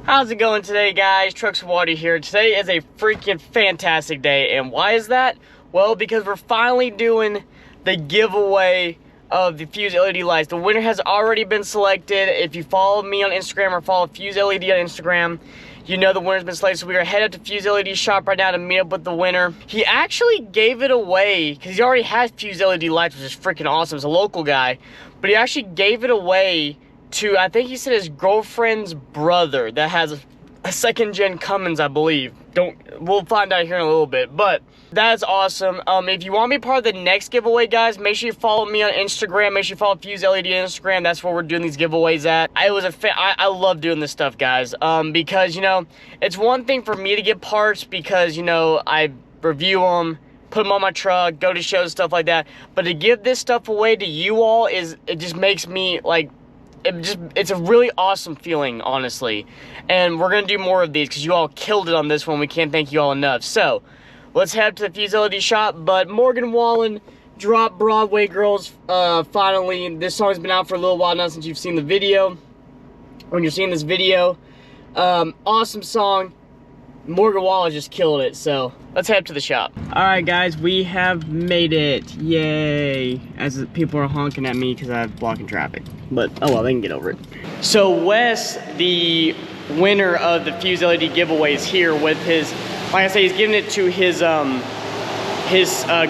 How's it going today, guys? Trucks Water here. Today is a freaking fantastic day, and why is that? Well, because we're finally doing the giveaway of the Fuzed LED lights. The winner has already been selected. If you follow me on Instagram or follow Fuzed LED on Instagram, you know the winner's been selected. So we are headed up to Fuzed LED shop right now to meet up with the winner. He actually gave it away because he already has Fuzed LED lights, which is freaking awesome. He's a local guy, but he actually gave it away to, I think he said, his girlfriend's brother that has a second-gen Cummins, I believe. We'll find out here in a little bit, but that's awesome. If you want to be part of the next giveaway, guys, make sure you follow me on Instagram. Make sure you follow Fuzed LED on Instagram. That's where we're doing these giveaways at. I love doing this stuff, guys, because, you know, it's one thing for me to get parts because, you know, I review them, put them on my truck, go to shows, stuff like that. But to give this stuff away to you all, it just makes me, like, it's a really awesome feeling, honestly. And we're gonna do more of these because you all killed it on this one. We can't thank you all enough. So let's head to the Fuzed LED shop. But Morgan Wallen dropped Broadway Girls finally. This song's been out for a little while now since you've seen the video. When you're seeing this video, awesome song. Morgan Wallen just killed it, so let's head to the shop. All right, guys, we have made it. Yay! As people are honking at me because I'm blocking traffic, but oh well, they can get over it. So Wes, the winner of the Fuzed LED giveaway, is here with his, like I say, he's giving it to his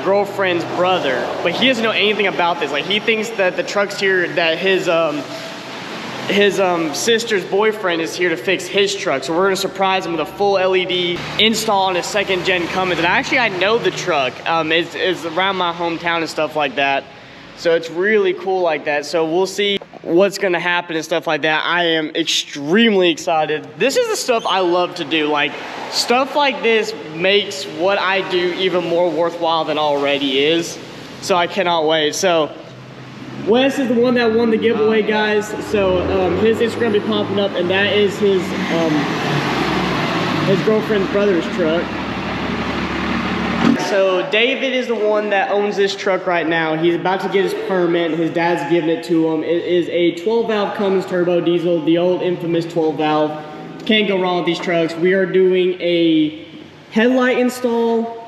girlfriend's brother, but he doesn't know anything about this. Like, he thinks that the truck's here, that his sister's boyfriend is here to fix his truck. So we're gonna surprise him with a full LED install on his second gen Cummins. And actually, I know the truck. It's around my hometown and stuff like that. So it's really cool like that. So we'll see what's gonna happen and stuff like that. I am extremely excited. This is the stuff I love to do. Like, stuff like this makes what I do even more worthwhile than already is. So I cannot wait. So Wes is the one that won the giveaway, guys. So his Instagram will be popping up, and that is his girlfriend's brother's truck. So David is the one that owns this truck right now. He's about to get his permit. His dad's giving it to him. It is a 12-valve Cummins turbo diesel, the old infamous 12-valve. Can't go wrong with these trucks. We are doing a headlight install,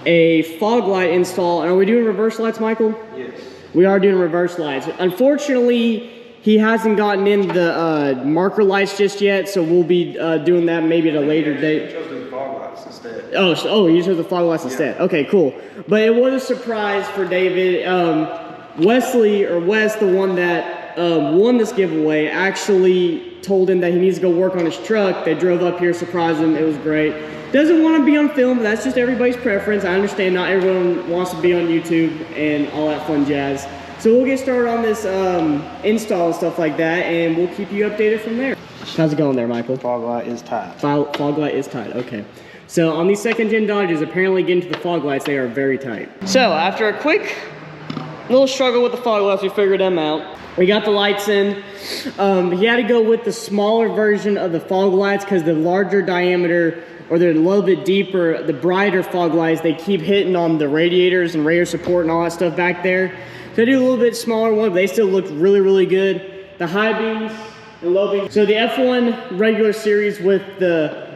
a fog light install, and are we doing reverse lights, Michael? Yes. We are doing reverse lights. Unfortunately, he hasn't gotten in the marker lights just yet, so we'll be doing that maybe at a later date. You chose the fog lights instead. Oh, you chose the fog lights instead. Okay, cool. But it was a surprise for David. Wes, the one that won this giveaway, actually told him that he needs to go work on his truck. They drove up here, surprised him. It was great. Doesn't want to be on film, but that's just everybody's preference. I understand not everyone wants to be on YouTube and all that fun jazz. So we'll get started on this install and stuff like that, and we'll keep you updated from there. How's it going there, Michael? Fog light is tight. Fog light is tight, okay. So on these second gen Dodges, apparently getting to the fog lights, they are very tight. So after a quick little struggle with the fog lights, we figured them out. We got the lights in. He had to go with the smaller version of the fog lights because the larger diameter, or they're a little bit deeper, the brighter fog lights, they keep hitting on the radiators and radiator support and all that stuff back there. So I do a little bit smaller one, but they still look really, really good. The high beams and low beams. So the F1 regular series with the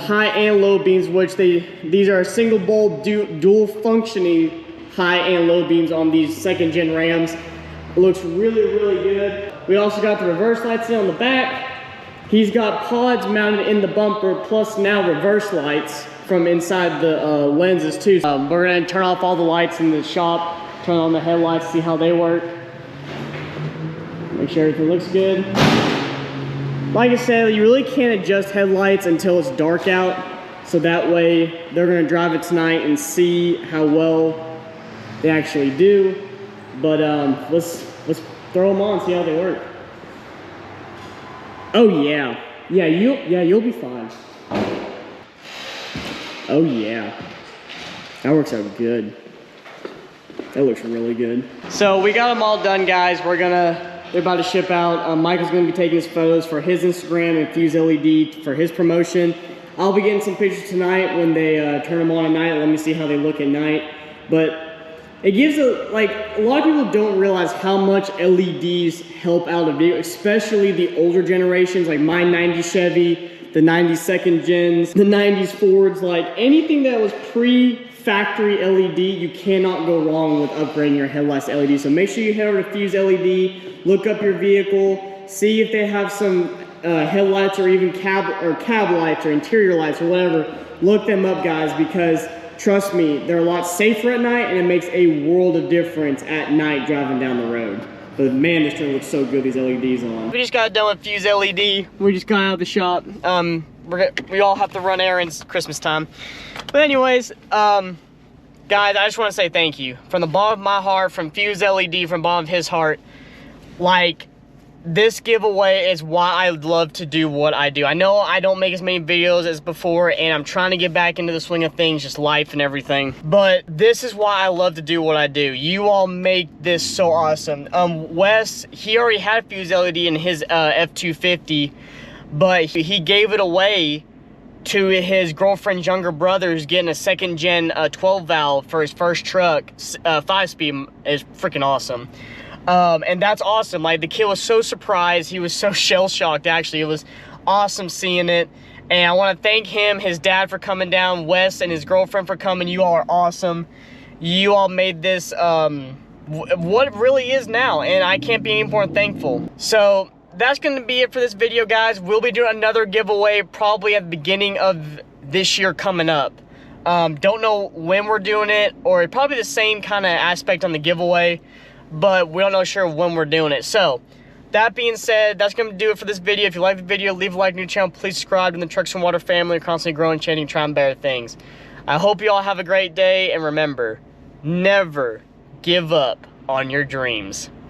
high and low beams, which these are single bulb dual functioning high and low beams on these second gen Rams. It looks really, really good. We also got the reverse lights in on the back. He's got pods mounted in the bumper, plus now reverse lights from inside the lenses too. We're gonna turn off all the lights in the shop, turn on the headlights, see how they work. Make sure everything looks good. Like I said, you really can't adjust headlights until it's dark out, so that way they're gonna drive it tonight and see how well they actually do. But let's throw them on, see how they work. Oh yeah, you'll be fine. Oh yeah, that works out good. That looks really good. So we got them all done, guys. They're about to ship out. Michael's gonna be taking his photos for his Instagram and Fuzed LED for his promotion. I'll be getting some pictures tonight when they turn them on at night. Let me see how they look at night. But It gives a lot of people don't realize how much LEDs help out a vehicle, especially the older generations, like my 90 Chevy, the 90 second gens, the 90s Fords, like anything that was pre-factory LED, you cannot go wrong with upgrading your headlights to LED. So make sure you head over to Fuzed LED, look up your vehicle, see if they have some headlights or even cab lights or interior lights or whatever. Look them up, guys, because trust me, they're a lot safer at night, and it makes a world of difference at night driving down the road. But man, this thing looks so good, these LEDs on. We just got done with Fuzed LED. We just got out of the shop. We all have to run errands Christmas time. But anyways, guys, I just want to say thank you. From the bottom of my heart, from Fuzed LED, from the bottom of his heart. Like, this giveaway is why I love to do what I do. I know I don't make as many videos as before, and I'm trying to get back into the swing of things, just life and everything. But this is why I love to do what I do. You all make this so awesome. Wes, he already had Fuzed LED in his F-250, but he gave it away to his girlfriend's younger brother, who's getting a second gen 12 valve for his first truck. 5-speed is freaking awesome. And that's awesome. Like, the kid was so surprised. He was so shell-shocked, actually. It was awesome seeing it. And I want to thank him, his dad, for coming down, Wes and his girlfriend for coming. You all are awesome. You all made this what it really is now, and I can't be any more thankful. So that's going to be it for this video, guys. We'll be doing another giveaway probably at the beginning of this year coming up. Don't know when we're doing it, or probably the same kind of aspect on the giveaway, but we don't know sure when we're doing it. So that being said, that's going to do it for this video. If you like the video, leave a like, new channel, please subscribe to the Trucks and Water family. We're constantly growing, changing, trying better things. I hope you all have a great day, and remember, never give up on your dreams.